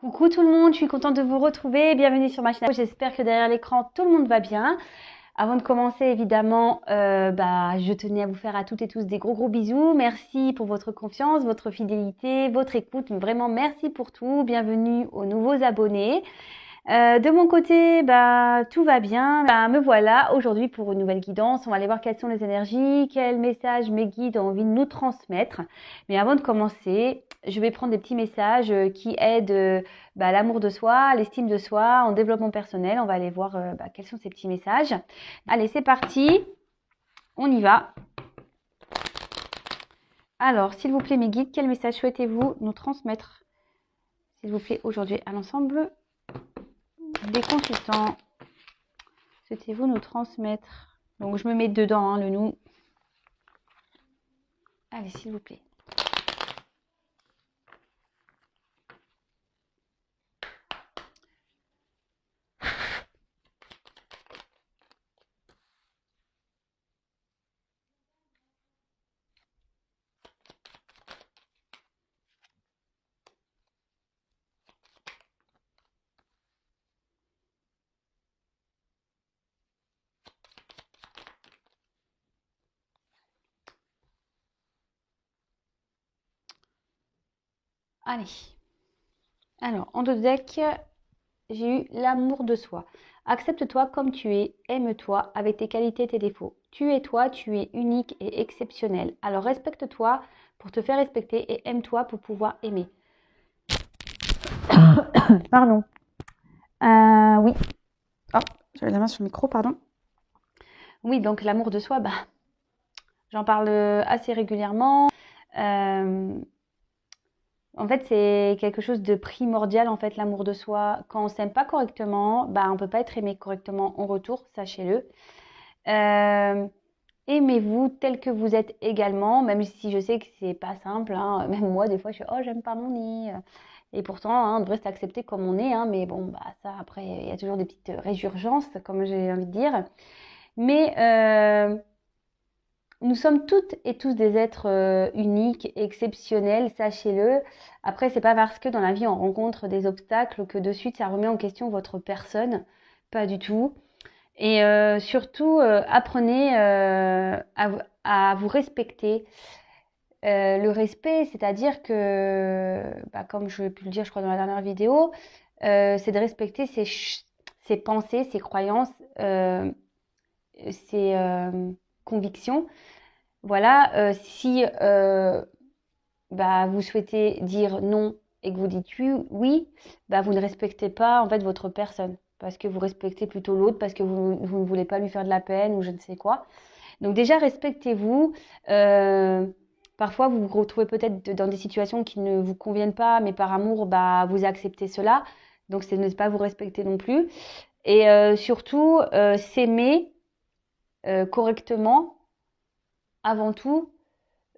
Coucou tout le monde, je suis contente de vous retrouver. Bienvenue sur ma chaîne. J'espère que derrière l'écran, tout le monde va bien. Avant de commencer, évidemment, je tenais à vous faire à toutes et tous des gros bisous. Merci pour votre confiance, votre fidélité, votre écoute. Vraiment, merci pour tout. Bienvenue aux nouveaux abonnés. De mon côté, tout va bien. Me voilà aujourd'hui pour une nouvelle guidance. On va aller voir quelles sont les énergies, quels messages mes guides ont envie de nous transmettre. Mais avant de commencer, je vais prendre des petits messages qui aident l'amour de soi, l'estime de soi, en développement personnel. On va aller voir quels sont ces petits messages. Allez, c'est parti. On y va. Alors, s'il vous plaît, mes guides, quel message souhaitez-vous nous transmettre, s'il vous plaît, aujourd'hui à l'ensemble des consultants? Souhaitez-vous nous transmettre? Donc, je me mets dedans, le nous. Allez, s'il vous plaît. Allez. Alors, en deux decks, j'ai eu l'amour de soi. Accepte-toi comme tu es, aime-toi avec tes qualités et tes défauts. Tu es toi, tu es unique et exceptionnel. Alors respecte-toi pour te faire respecter et aime-toi pour pouvoir aimer. Pardon. Oui. Oh, j'avais la main sur le micro, pardon. Oui, donc l'amour de soi, j'en parle assez régulièrement. En fait, c'est quelque chose de primordial, en fait, l'amour de soi. Quand on s'aime pas correctement, on peut pas être aimé correctement en retour, sachez-le. Aimez-vous tel que vous êtes également, même si je sais que c'est pas simple, hein. Même moi, des fois, je suis « Oh, j'aime pas mon nez ». Et pourtant, on devrait s'accepter comme on est, mais bon, ça, après, il y a toujours des petites résurgences, comme j'ai envie de dire. Mais nous sommes toutes et tous des êtres uniques, exceptionnels, sachez-le. Après, c'est pas parce que dans la vie on rencontre des obstacles que de suite ça remet en question votre personne, pas du tout. Et surtout, apprenez à vous respecter. Le respect, c'est-à-dire que, comme je l'ai pu le dire, je crois, dans la dernière vidéo, c'est de respecter ses pensées, ses croyances, ses convictions. Voilà, si vous souhaitez dire non et que vous dites oui, vous ne respectez pas en fait votre personne parce que vous respectez plutôt l'autre, parce que vous ne voulez pas lui faire de la peine ou je ne sais quoi. Donc déjà, respectez-vous. Parfois, vous vous retrouvez peut-être dans des situations qui ne vous conviennent pas, mais par amour, vous acceptez cela. Donc, c'est ne pas vous respecter non plus. Et surtout, s'aimer correctement, avant tout,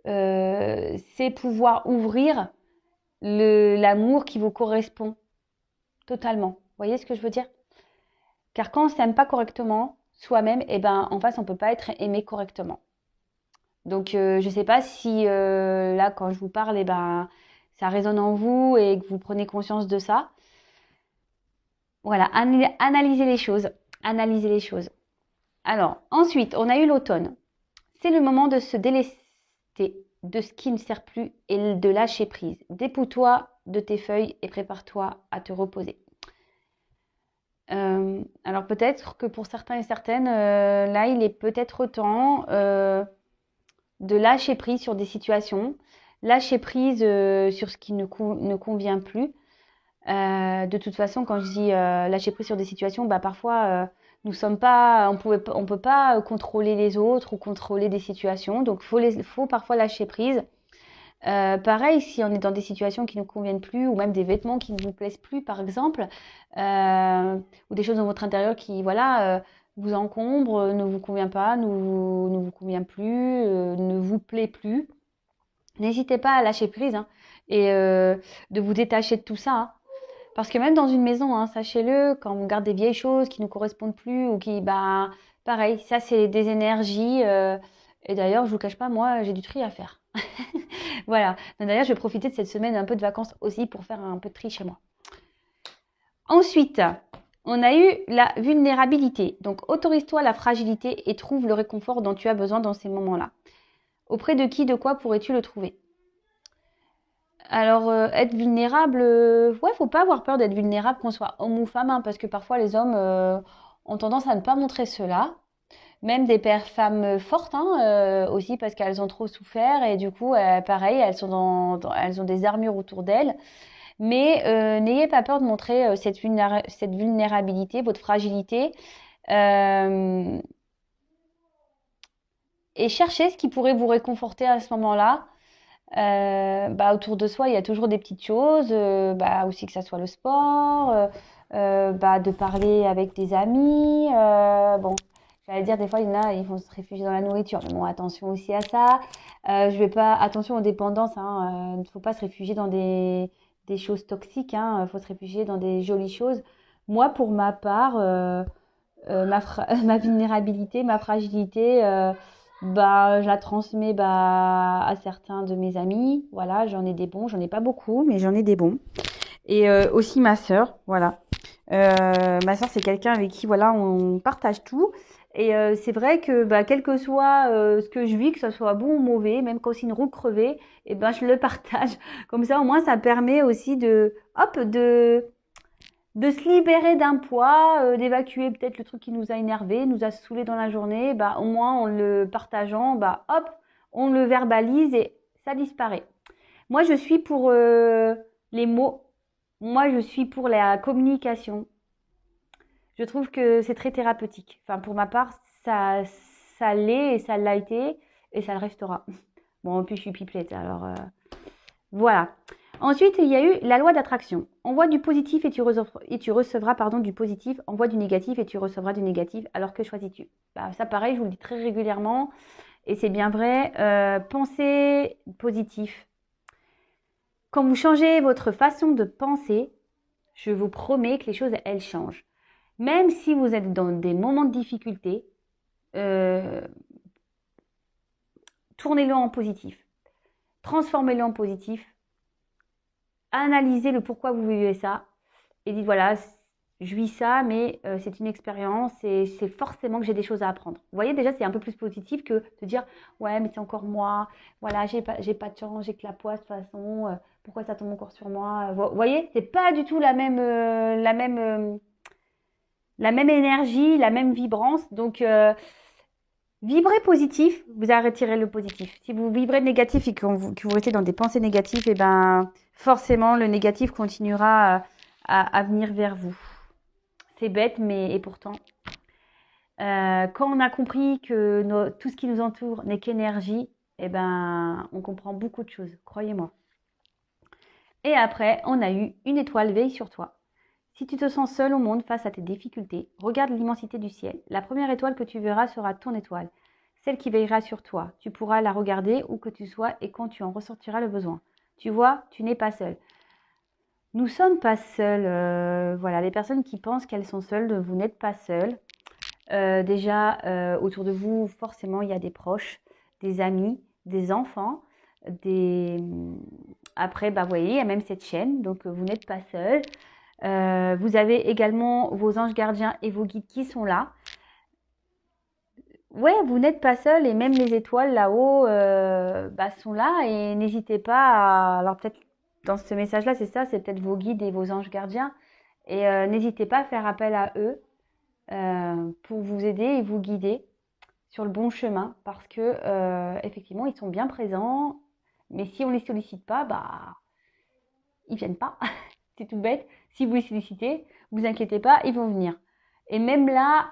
c'est pouvoir ouvrir l'amour qui vous correspond totalement. Vous voyez ce que je veux dire? Car quand on ne s'aime pas correctement soi-même, en face, on ne peut pas être aimé correctement. Donc, je ne sais pas si là, quand je vous parle, ça résonne en vous et que vous prenez conscience de ça. Voilà, analysez les choses. Analysez les choses. Alors, ensuite, on a eu l'automne. C'est le moment de se délester de ce qui ne sert plus et de lâcher prise. Dépouille-toi de tes feuilles et prépare-toi à te reposer. Alors peut-être que pour certains et certaines, là, il est peut-être temps de lâcher prise sur des situations, lâcher prise sur ce qui ne convient plus. De toute façon, quand je dis lâcher prise sur des situations, parfois nous sommes pas, on peut pas contrôler les autres ou contrôler des situations, donc faut parfois lâcher prise. Pareil, si on est dans des situations qui ne nous conviennent plus, ou même des vêtements qui ne vous plaisent plus, par exemple, ou des choses dans votre intérieur qui, vous encombrent, ne vous convient pas, ne vous convient plus, ne vous plaît plus, n'hésitez pas à lâcher prise, et de vous détacher de tout ça, Parce que même dans une maison, sachez-le, quand on garde des vieilles choses qui ne nous correspondent plus ou qui, pareil, ça c'est des énergies. Et d'ailleurs, je vous cache pas, moi, j'ai du tri à faire. Voilà. D'ailleurs, je vais profiter de cette semaine un peu de vacances aussi pour faire un peu de tri chez moi. Ensuite, on a eu la vulnérabilité. Donc, autorise-toi la fragilité et trouve le réconfort dont tu as besoin dans ces moments-là. Auprès de qui, de quoi pourrais-tu le trouver? Alors, être vulnérable, ouais, faut pas avoir peur d'être vulnérable, qu'on soit homme ou femme, hein, parce que parfois les hommes ont tendance à ne pas montrer cela. Même des pères femmes fortes, hein, aussi parce qu'elles ont trop souffert et du coup, pareil, elles sont elles ont des armures autour d'elles. Mais n'ayez pas peur de montrer cette vulnérabilité, votre fragilité, euh, et cherchez ce qui pourrait vous réconforter à ce moment-là. Autour de soi, il y a toujours des petites choses, aussi que ça soit le sport, de parler avec des amis. Bon, j'allais dire, des fois, il y en a, ils vont se réfugier dans la nourriture. Mais bon, attention aussi à ça. Je vais pas, attention aux dépendances, hein. Il ne faut pas se réfugier dans des choses toxiques, hein. Il faut se réfugier dans des jolies choses. Moi, pour ma part, ma vulnérabilité, ma fragilité, je la transmets à certains de mes amis. Voilà, j'en ai des bons, j'en ai pas beaucoup, mais j'en ai des bons. Et aussi ma sœur, voilà. Ma sœur, c'est quelqu'un avec qui, voilà, on partage tout. Et c'est vrai que quel que soit ce que je vis, que ce soit bon ou mauvais, même quand c'est une roue crevée, et je le partage. Comme ça, au moins, ça permet aussi de se libérer d'un poids, d'évacuer peut-être le truc qui nous a énervé, nous a saoulé dans la journée. Au moins, en le partageant, hop, on le verbalise et ça disparaît. Moi, je suis pour les mots. Moi, je suis pour la communication. Je trouve que c'est très thérapeutique. Enfin, pour ma part, ça l'est et ça l'a été et ça le restera. Bon, puis je suis pipelette, alors voilà. Ensuite, il y a eu la loi d'attraction. Envoie du positif et tu recevras du positif. Envoie du négatif et tu recevras du négatif. Alors que choisis-tu? Ça, pareil, je vous le dis très régulièrement et c'est bien vrai. Pensez positif. Quand vous changez votre façon de penser, je vous promets que les choses, elles changent. Même si vous êtes dans des moments de difficulté, euh, tournez-le en positif. Transformez-le en positif. Analysez le pourquoi vous vivez ça. Et dites voilà, je vis ça, mais c'est une expérience et c'est forcément que j'ai des choses à apprendre. Vous voyez, déjà, c'est un peu plus positif que de dire ouais, mais c'est encore moi, voilà, j'ai pas de chance, j'ai que la poisse de toute façon, pourquoi ça tombe encore sur moi? Vous voyez, c'est pas du tout la même énergie, la même vibrance. Donc, vibrez positif, vous arrêterez le positif. Si vous vibrez négatif et que vous restez dans des pensées négatives, forcément, le négatif continuera à venir vers vous. C'est bête, mais et pourtant. Quand on a compris que tout ce qui nous entoure n'est qu'énergie, on comprend beaucoup de choses, croyez-moi. Et après, on a eu une étoile veille sur toi. Si tu te sens seul au monde face à tes difficultés, regarde l'immensité du ciel. La première étoile que tu verras sera ton étoile, celle qui veillera sur toi. Tu pourras la regarder où que tu sois et quand tu en ressortiras le besoin. Tu vois, tu n'es pas seul. Nous ne sommes pas seuls. Voilà, les personnes qui pensent qu'elles sont seules, vous n'êtes pas seules. Déjà, autour de vous, forcément, il y a des proches, des amis, des enfants, des... Après, vous voyez, il y a même cette chaîne, donc vous n'êtes pas seul. Vous avez également vos anges gardiens et vos guides qui sont là. Ouais, vous n'êtes pas seul et même les étoiles là-haut sont là et n'hésitez pas à... Alors peut-être dans ce message-là, c'est ça, c'est peut-être vos guides et vos anges gardiens. Et n'hésitez pas à faire appel à eux pour vous aider et vous guider sur le bon chemin parce que effectivement, ils sont bien présents. Mais si on les sollicite pas, ils viennent pas. C'est tout bête. Si vous les sollicitez, vous inquiétez pas, ils vont venir. Et même là,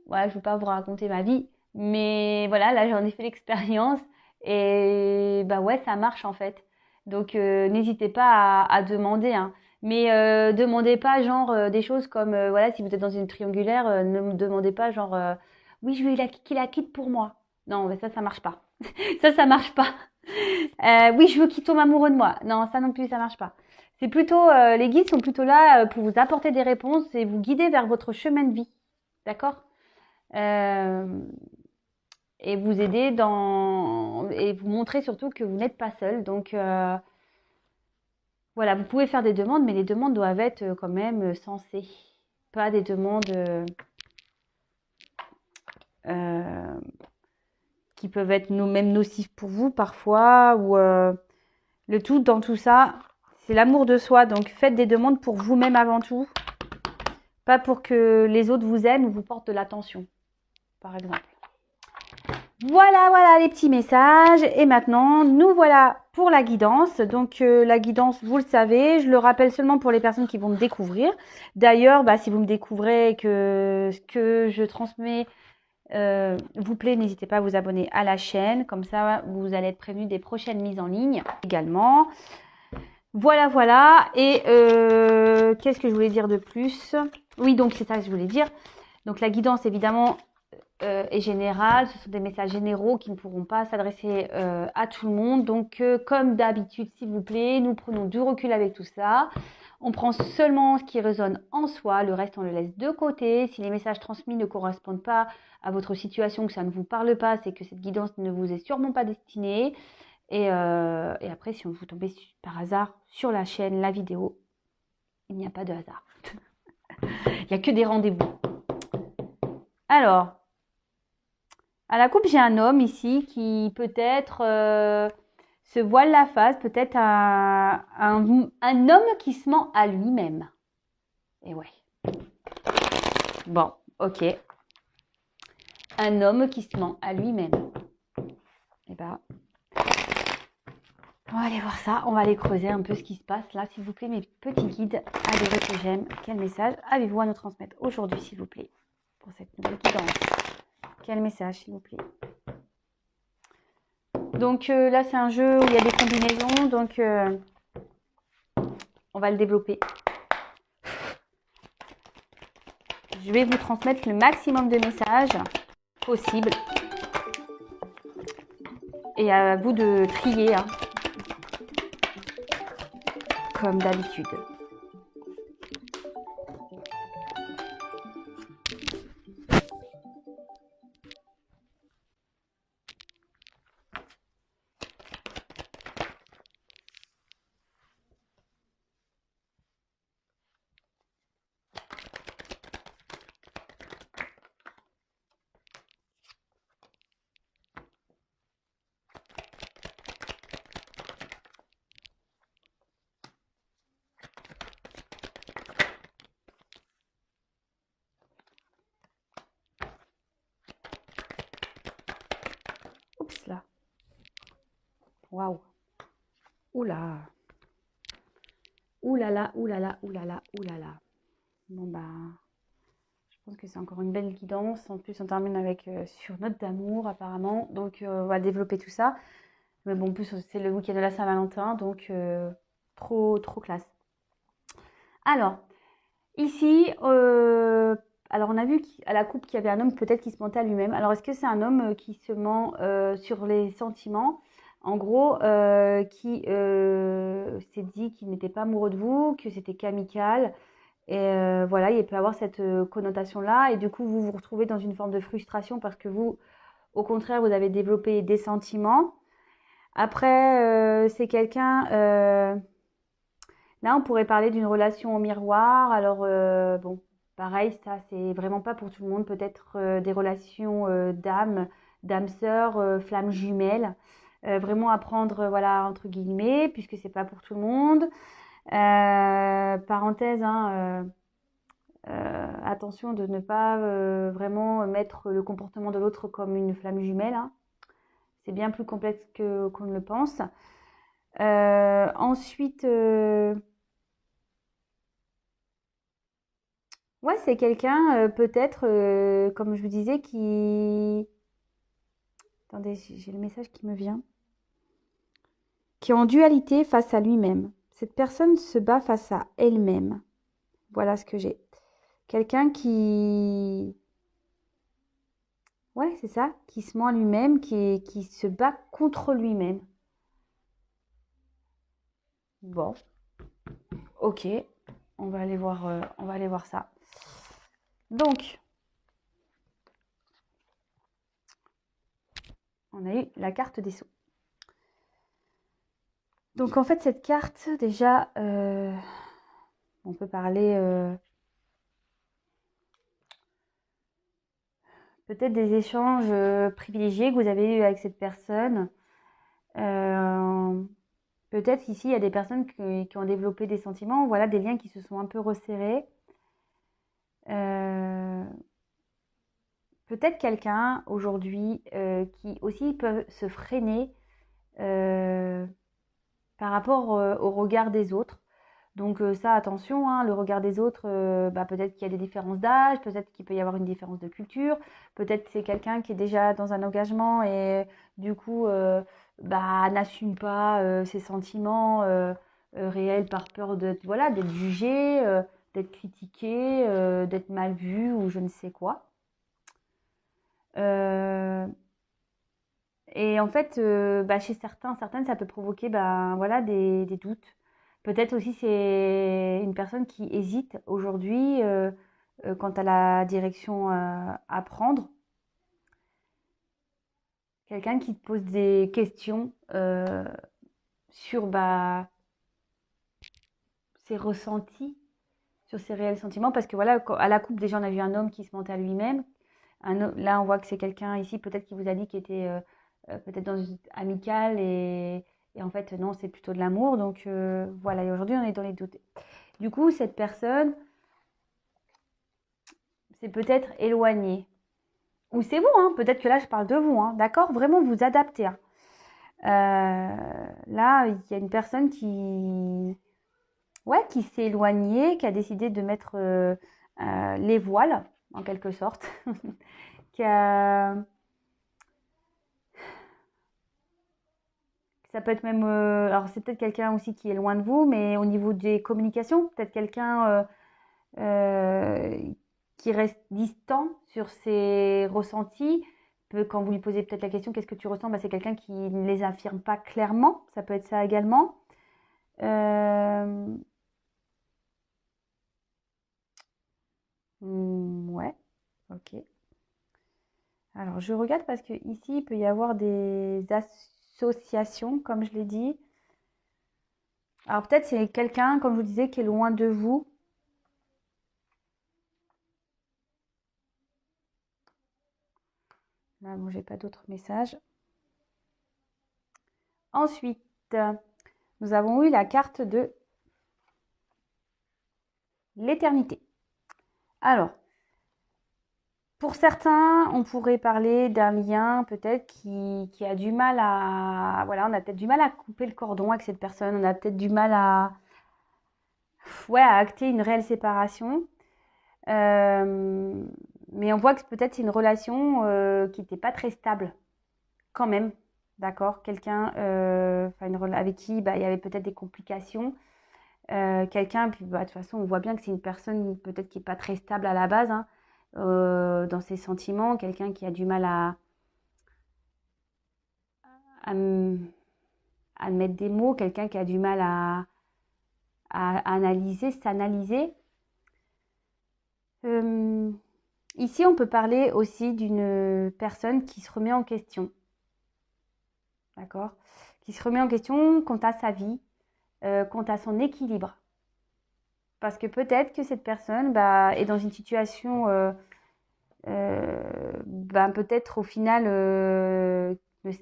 voilà, je ne veux pas vous raconter ma vie, mais voilà, là j'en ai fait l'expérience et ouais, ça marche en fait. Donc n'hésitez pas à demander, hein. Mais demandez pas genre des choses comme voilà, si vous êtes dans une triangulaire, ne me demandez pas genre oui, je veux qu'il la quitte pour moi. Non, mais ça marche pas. Ça marche pas. Oui, je veux qu'il tombe amoureux de moi. Non, ça non plus, ça marche pas. C'est plutôt les guides sont plutôt là pour vous apporter des réponses et vous guider vers votre chemin de vie. D'accord? Et vous aider et vous montrer surtout que vous n'êtes pas seul. Donc Voilà, vous pouvez faire des demandes, mais les demandes doivent être quand même sensées. Pas des demandes qui peuvent être même nocives pour vous parfois. Ou le tout dans tout ça, c'est l'amour de soi. Donc faites des demandes pour vous-même avant tout. Pas pour que les autres vous aiment ou vous portent de l'attention, par exemple. Voilà les petits messages. Et maintenant, nous voilà pour la guidance. Donc, la guidance, vous le savez, je le rappelle seulement pour les personnes qui vont me découvrir. D'ailleurs, si vous me découvrez que ce que je transmets vous plaît, n'hésitez pas à vous abonner à la chaîne. Comme ça, vous allez être prévenu des prochaines mises en ligne également. Voilà. Et qu'est-ce que je voulais dire de plus? Oui, donc c'est ça que je voulais dire. Donc, la guidance, évidemment, est générale. Ce sont des messages généraux qui ne pourront pas s'adresser à tout le monde. Donc, comme d'habitude, s'il vous plaît, nous prenons du recul avec tout ça. On prend seulement ce qui résonne en soi. Le reste, on le laisse de côté. Si les messages transmis ne correspondent pas à votre situation, que ça ne vous parle pas, c'est que cette guidance ne vous est sûrement pas destinée. Et après, si vous tombez par hasard sur la chaîne, la vidéo, il n'y a pas de hasard. Il n'y a que des rendez-vous. Alors, à la coupe, j'ai un homme ici qui peut-être se voile la face, peut-être un homme qui se ment à lui-même. Et ouais. Bon, ok. Un homme qui se ment à lui-même. Et ben, on va aller voir ça. On va aller creuser un peu ce qui se passe là, s'il vous plaît, mes petits guides. Adorez que j'aime. Quel message avez-vous à nous transmettre aujourd'hui, s'il vous plaît, pour cette nouvelle guidance? Quel message, s'il vous plaît? Donc là, c'est un jeu où il y a des combinaisons. Donc, on va le développer. Je vais vous transmettre le maximum de messages possible. Et à vous de trier, hein, comme d'habitude. Oups là. Waouh. Oula. Oulala. Bon je pense que c'est encore une belle guidance. En plus, on termine avec sur note d'amour apparemment. Donc, on va développer tout ça. Mais bon, en plus, c'est le week-end de la Saint-Valentin. Donc, trop classe. Alors, ici, alors on a vu à la coupe qu'il y avait un homme peut-être qui se mentait à lui-même. Alors, est-ce que c'est un homme qui se ment sur les sentiments? En gros, qui s'est dit qu'il n'était pas amoureux de vous, que c'était qu'amical. Et voilà, il peut avoir cette connotation-là. Et du coup, vous vous retrouvez dans une forme de frustration parce que vous, au contraire, vous avez développé des sentiments. Après, c'est quelqu'un... là, on pourrait parler d'une relation au miroir. Alors, bon, pareil, ça, c'est vraiment pas pour tout le monde. Peut-être des relations d'âme sœur, flammes jumelles. Vraiment apprendre, voilà, entre guillemets, puisque c'est pas pour tout le monde. Parenthèse, hein, attention de ne pas vraiment mettre le comportement de l'autre comme une flamme jumelle, hein. C'est bien plus complexe qu'on ne le pense. Ensuite, ouais, c'est quelqu'un peut-être, comme je vous disais, qui... Attendez, j'ai le message qui me vient. Qui est en dualité face à lui-même. Cette personne se bat face à elle-même. Voilà ce que j'ai. Quelqu'un qui... Ouais, c'est ça, qui se ment à lui-même, qui se bat contre lui-même. Bon, ok, on va aller voir ça. Donc, on a eu la carte des sceaux. Donc en fait, cette carte, déjà, on peut parler peut-être des échanges privilégiés que vous avez eus avec cette personne. Peut-être ici, il y a des personnes qui ont développé des sentiments, voilà, des liens qui se sont un peu resserrés. Peut-être quelqu'un aujourd'hui qui aussi peut se freiner par rapport au regard des autres. Donc ça, attention, hein, le regard des autres, peut-être qu'il y a des différences d'âge, peut-être qu'il peut y avoir une différence de culture, peut-être que c'est quelqu'un qui est déjà dans un engagement et du coup n'assume pas ses sentiments réels par peur d'être voilà, d'être jugé, d'être critiqué, d'être mal vu ou je ne sais quoi. Euh, et en fait, chez certaines, ça peut provoquer voilà, des doutes. Peut-être aussi c'est une personne qui hésite aujourd'hui quant à la direction à prendre. Quelqu'un qui te pose des questions sur ses ressentis, sur ses réels sentiments. Parce que voilà, à la coupe, déjà, on a vu un homme qui se mentait à lui-même. Là, on voit que c'est quelqu'un ici, peut-être qui vous a dit qu'il était peut-être dans une amicale et en fait, non, c'est plutôt de l'amour. Donc voilà, et aujourd'hui, on est dans les doutes. Du coup, cette personne, c'est peut-être éloigné. Ou c'est vous, hein, peut-être que là, je parle de vous, hein, d'accord? Vraiment, vous adaptez. Hein. Là, il y a une personne qui s'est éloignée, qui a décidé de mettre les voiles, en quelque sorte, qui a Ça peut être même, alors c'est peut-être quelqu'un aussi qui est loin de vous, mais au niveau des communications, peut-être quelqu'un qui reste distant sur ses ressentis. Quand vous lui posez peut-être la question, qu'est-ce que tu ressens? C'est quelqu'un qui ne les affirme pas clairement. Ça peut être ça également. Ouais, ok. Alors je regarde parce que ici il peut y avoir des associations, comme je l'ai dit. Alors peut-être c'est quelqu'un, comme je vous disais, qui est loin de vous. Là, bon, j'ai pas d'autres messages. Ensuite, nous avons eu la carte de l'éternité. Alors, pour certains, on pourrait parler d'un lien peut-être qui a du mal à... Voilà, on a peut-être du mal à couper le cordon avec cette personne. On a peut-être du mal à acter une réelle séparation. Mais on voit que peut-être c'est une relation qui n'était pas très stable quand même. D'accord? Quelqu'un avec qui il y avait peut-être des complications. Quelqu'un, puis de toute façon, on voit bien que c'est une personne peut-être qui n'est pas très stable à la base hein, dans ses sentiments, quelqu'un qui a du mal à, à mettre des mots, quelqu'un qui a du mal à analyser, s'analyser. Ici, on peut parler aussi d'une personne qui se remet en question, d'accord? Qui se remet en question quant à sa vie, quant à son équilibre. Parce que peut-être que cette personne est dans une situation peut-être au final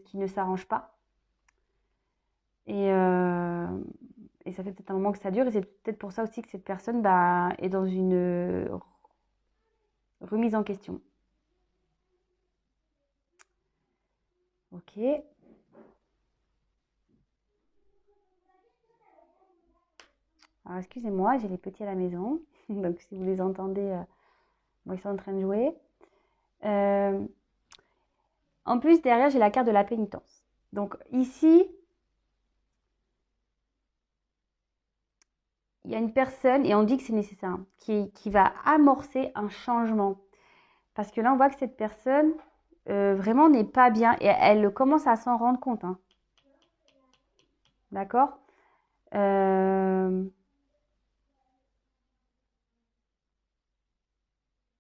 qui ne s'arrange pas. Et ça fait peut-être un moment que ça dure. Et c'est peut-être pour ça aussi que cette personne est dans une remise en question. Ok. Alors excusez-moi, j'ai les petits à la maison. Donc si vous les entendez, ils sont en train de jouer. En plus, derrière, j'ai la carte de la pénitence. Donc ici, il y a une personne, et on dit que c'est nécessaire, hein, qui va amorcer un changement. Parce que là, on voit que cette personne, vraiment, n'est pas bien. Et elle commence à s'en rendre compte. Hein. D'accord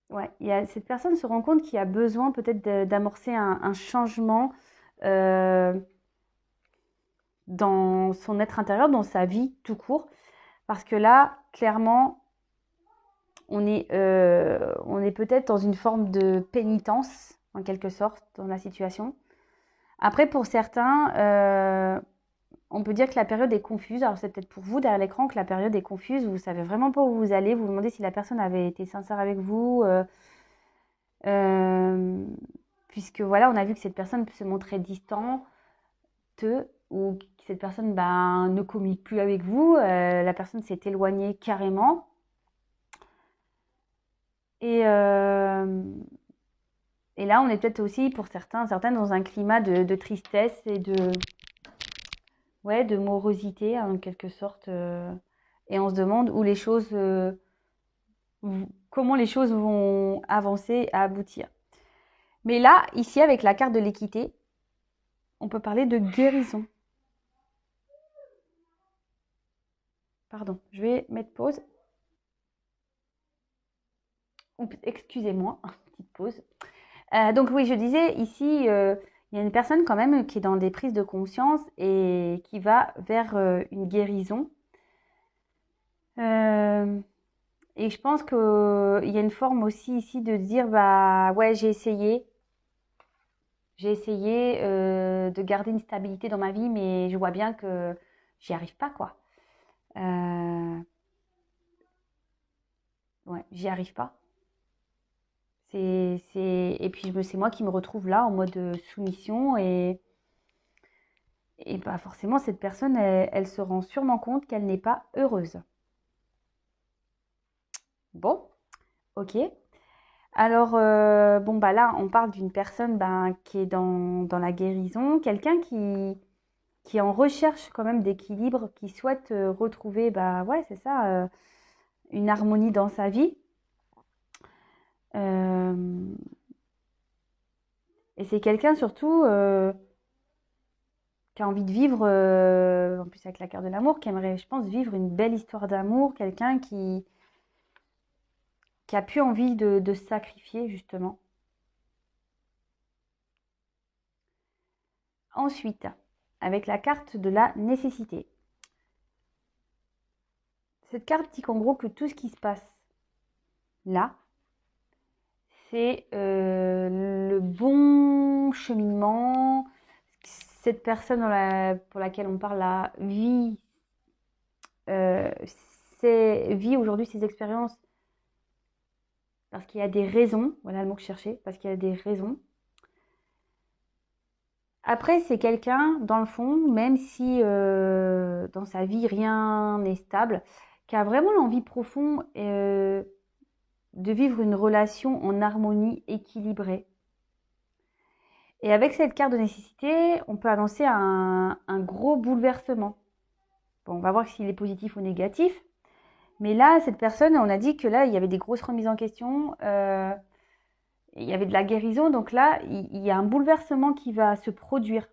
Ouais, cette personne se rend compte qu'il y a besoin peut-être d'amorcer un changement dans son être intérieur, dans sa vie tout court. Parce que là, clairement, on est peut-être dans une forme de pénitence, en quelque sorte, dans la situation. Après, pour certains, on peut dire que la période est confuse. Alors, c'est peut-être pour vous, derrière l'écran, que la période est confuse. Vous ne savez vraiment pas où vous allez. Vous vous demandez si la personne avait été sincère avec vous. Euh, puisque, voilà, on a vu que cette personne se montrait distante ou que cette personne ne communique plus avec vous. La personne s'est éloignée carrément. Et, et là, on est peut-être aussi, pour certaines, dans un climat de tristesse et de morosité, en quelque sorte. Et on se demande comment les choses vont avancer, aboutir. Mais là, ici, avec la carte de l'équité, on peut parler de guérison. Pardon, je vais mettre pause. Excusez-moi, petite pause. Donc oui, je disais ici, il y a une personne quand même qui est dans des prises de conscience et qui va vers une guérison. Et je pense qu'il y a une forme aussi ici de dire, bah ouais, j'ai essayé de garder une stabilité dans ma vie, mais je vois bien que j'y arrive pas, quoi. Ouais, j'y arrive pas. Et puis c'est moi qui me retrouve là en mode soumission et bah forcément cette personne, elle se rend sûrement compte qu'elle n'est pas heureuse. Bon, ok. Alors, bon, bah là, on parle d'une personne qui est dans la guérison, quelqu'un qui est en recherche quand même d'équilibre, qui souhaite retrouver, bah ouais, c'est ça, une harmonie dans sa vie. Euh, et c'est quelqu'un surtout qui a envie de vivre, en plus avec la carte de l'amour, qui aimerait, je pense, vivre une belle histoire d'amour, quelqu'un qui a plus envie de se sacrifier, justement. Ensuite, avec la carte de la nécessité. Cette carte dit qu'en gros que tout ce qui se passe là, c'est le bon cheminement. Cette personne pour laquelle on parle la vie, vit aujourd'hui ses expériences parce qu'il y a des raisons. Voilà le mot que je cherchais, parce qu'il y a des raisons. Après, c'est quelqu'un, dans le fond, même si dans sa vie rien n'est stable, qui a vraiment l'envie profonde de vivre une relation en harmonie équilibrée. Et avec cette carte de nécessité, on peut annoncer un gros bouleversement. Bon, on va voir s'il est positif ou négatif. Mais là, cette personne, on a dit que là, il y avait des grosses remises en question. Il y avait de la guérison. Donc là, il y a un bouleversement qui va se produire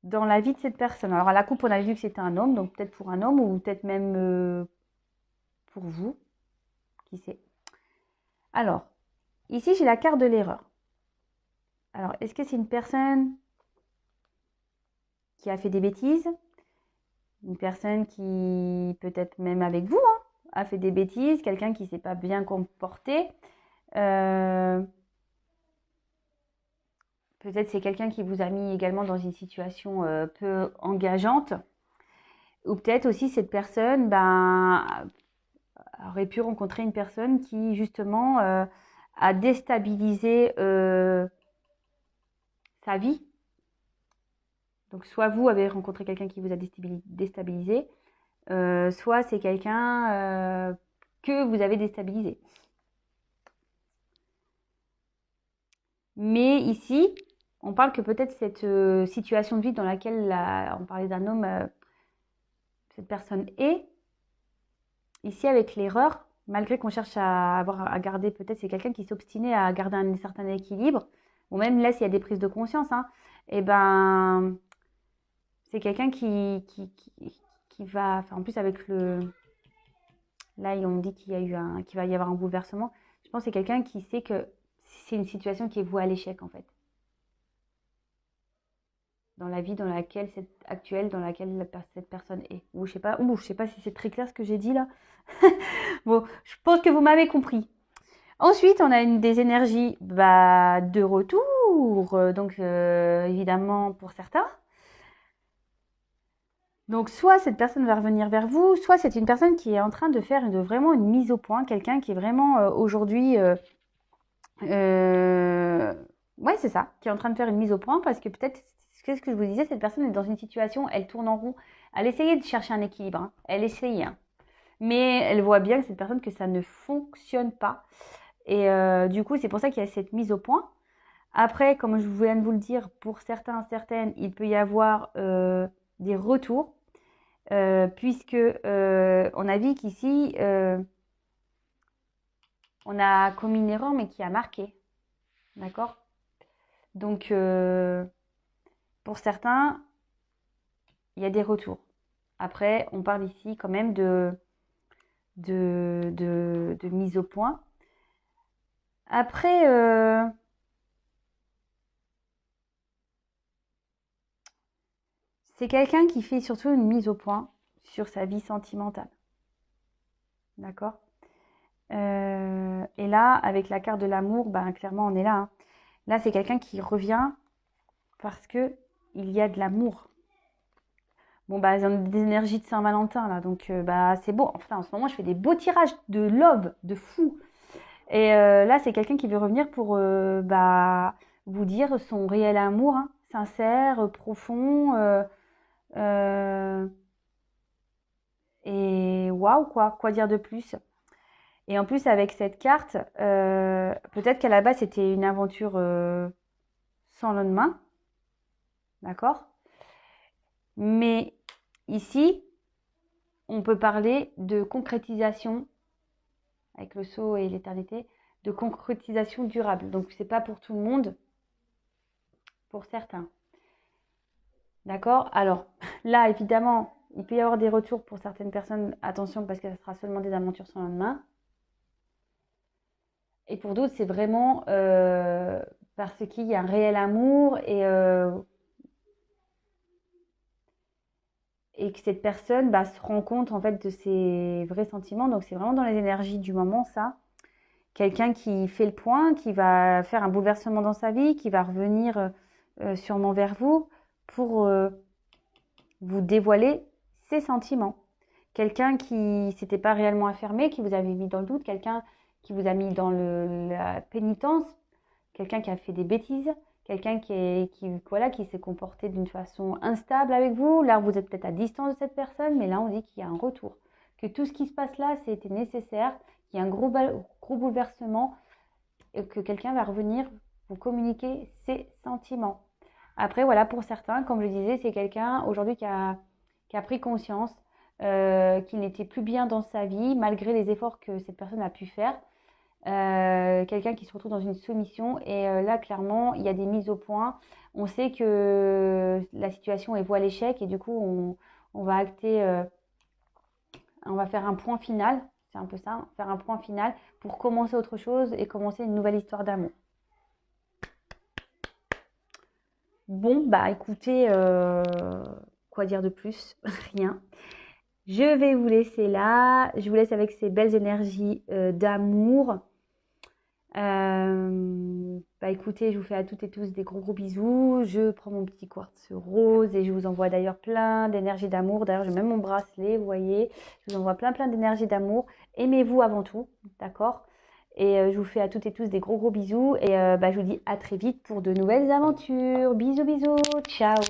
dans la vie de cette personne. Alors à la coupe, on a vu que c'était un homme. Donc peut-être pour un homme ou peut-être même pour vous. Qui sait. Alors, ici, j'ai la carte de l'erreur. Alors, est-ce que c'est une personne qui a fait des bêtises? Une personne qui, peut-être même avec vous, hein, a fait des bêtises, quelqu'un qui ne s'est pas bien comporté. Peut-être c'est quelqu'un qui vous a mis également dans une situation peu engageante. Ou peut-être aussi cette personne aurait pu rencontrer une personne qui justement a déstabilisé sa vie. Donc soit vous avez rencontré quelqu'un qui vous a déstabilisé, soit c'est quelqu'un que vous avez déstabilisé. Mais ici, on parle que peut-être cette situation de vie dans laquelle on parlait d'un homme, cette personne est, ici avec l'erreur, malgré qu'on cherche à garder, peut-être c'est quelqu'un qui s'obstinait à garder un certain équilibre, ou même là s'il y a des prises de conscience, hein, et ben c'est quelqu'un qui va, enfin en plus avec là on dit qu'il va y avoir un bouleversement, je pense que c'est quelqu'un qui sait que c'est une situation qui est vouée à l'échec en fait. dans la vie dans laquelle actuelle dans laquelle cette personne est. Ou je sais pas si c'est très clair ce que j'ai dit là. Bon, je pense que vous m'avez compris. Ensuite, on a des énergies de retour, donc évidemment pour certains. Donc soit cette personne va revenir vers vous, soit c'est une personne qui est en train de faire vraiment une mise au point, quelqu'un qui est vraiment aujourd'hui, ouais c'est ça, qui est en train de faire une mise au point parce que peut-être, qu'est-ce que je vous disais, cette personne est dans une situation, elle tourne en rond, elle essayait de chercher un équilibre, hein. Elle essayait, hein. Mais elle voit bien que cette personne que ça ne fonctionne pas. Et du coup, c'est pour ça qu'il y a cette mise au point. Après, comme je viens de vous le dire, pour certains, certaines, il peut y avoir des retours, puisque on a vu qu'ici, on a commis une erreur, mais qui a marqué. D'accord? Donc, pour certains, il y a des retours. Après, on parle ici quand même de mise au point. Après, c'est quelqu'un qui fait surtout une mise au point sur sa vie sentimentale. D'accord? Et là, avec la carte de l'amour, ben, clairement, on est là, hein. Là, c'est quelqu'un qui revient parce que il y a de l'amour. Bon, bah, ils ont des énergies de Saint-Valentin, là, donc bah, c'est beau. Enfin, en ce moment, je fais des beaux tirages de love, de fou. Et là, c'est quelqu'un qui veut revenir pour bah, vous dire son réel amour, hein, sincère, profond. Euh, et waouh, quoi dire de plus? Et en plus, avec cette carte, peut-être qu'à la base, c'était une aventure sans lendemain, d'accord? Mais ici, on peut parler de concrétisation, avec le sceau et l'éternité, de concrétisation durable. Donc, c'est pas pour tout le monde, pour certains. D'accord? Alors, là, évidemment, il peut y avoir des retours pour certaines personnes. Attention, parce que ça sera seulement des aventures sans lendemain. Et pour d'autres, c'est vraiment parce qu'il y a un réel amour et que cette personne bah, se rend compte en fait de ses vrais sentiments. Donc c'est vraiment dans les énergies du moment, ça. Quelqu'un qui fait le point, qui va faire un bouleversement dans sa vie, qui va revenir sûrement vers vous pour vous dévoiler ses sentiments. Quelqu'un qui s'était pas réellement affirmé, qui vous avait mis dans le doute, quelqu'un qui vous a mis dans la pénitence, quelqu'un qui a fait des bêtises, quelqu'un qui s'est comporté d'une façon instable avec vous. Là, vous êtes peut-être à distance de cette personne, mais là, on dit qu'il y a un retour. Que tout ce qui se passe là, c'était nécessaire, qu'il y a un gros bouleversement et que quelqu'un va revenir vous communiquer ses sentiments. Après, voilà, pour certains, comme je disais, c'est quelqu'un aujourd'hui qui a pris conscience qu'il n'était plus bien dans sa vie, malgré les efforts que cette personne a pu faire. Quelqu'un qui se retrouve dans une soumission et là clairement il y a des mises au point, on sait que la situation est vouée à l'échec et du coup on va acter, on va faire un point final, c'est un peu ça, faire un point final pour commencer autre chose et commencer une nouvelle histoire d'amour. Bon bah écoutez, quoi dire de plus? Rien. Je vais vous laisser là, je vous laisse avec ces belles énergies d'amour. Bah écoutez, je vous fais à toutes et tous des gros bisous. Je prends mon petit quartz rose et je vous envoie d'ailleurs plein d'énergie d'amour. D'ailleurs, j'ai même mon bracelet, vous voyez. Je vous envoie plein d'énergie d'amour. Aimez-vous avant tout, d'accord? Et je vous fais à toutes et tous des gros bisous. Et bah, je vous dis à très vite pour de nouvelles aventures. Bisous, bisous. Ciao.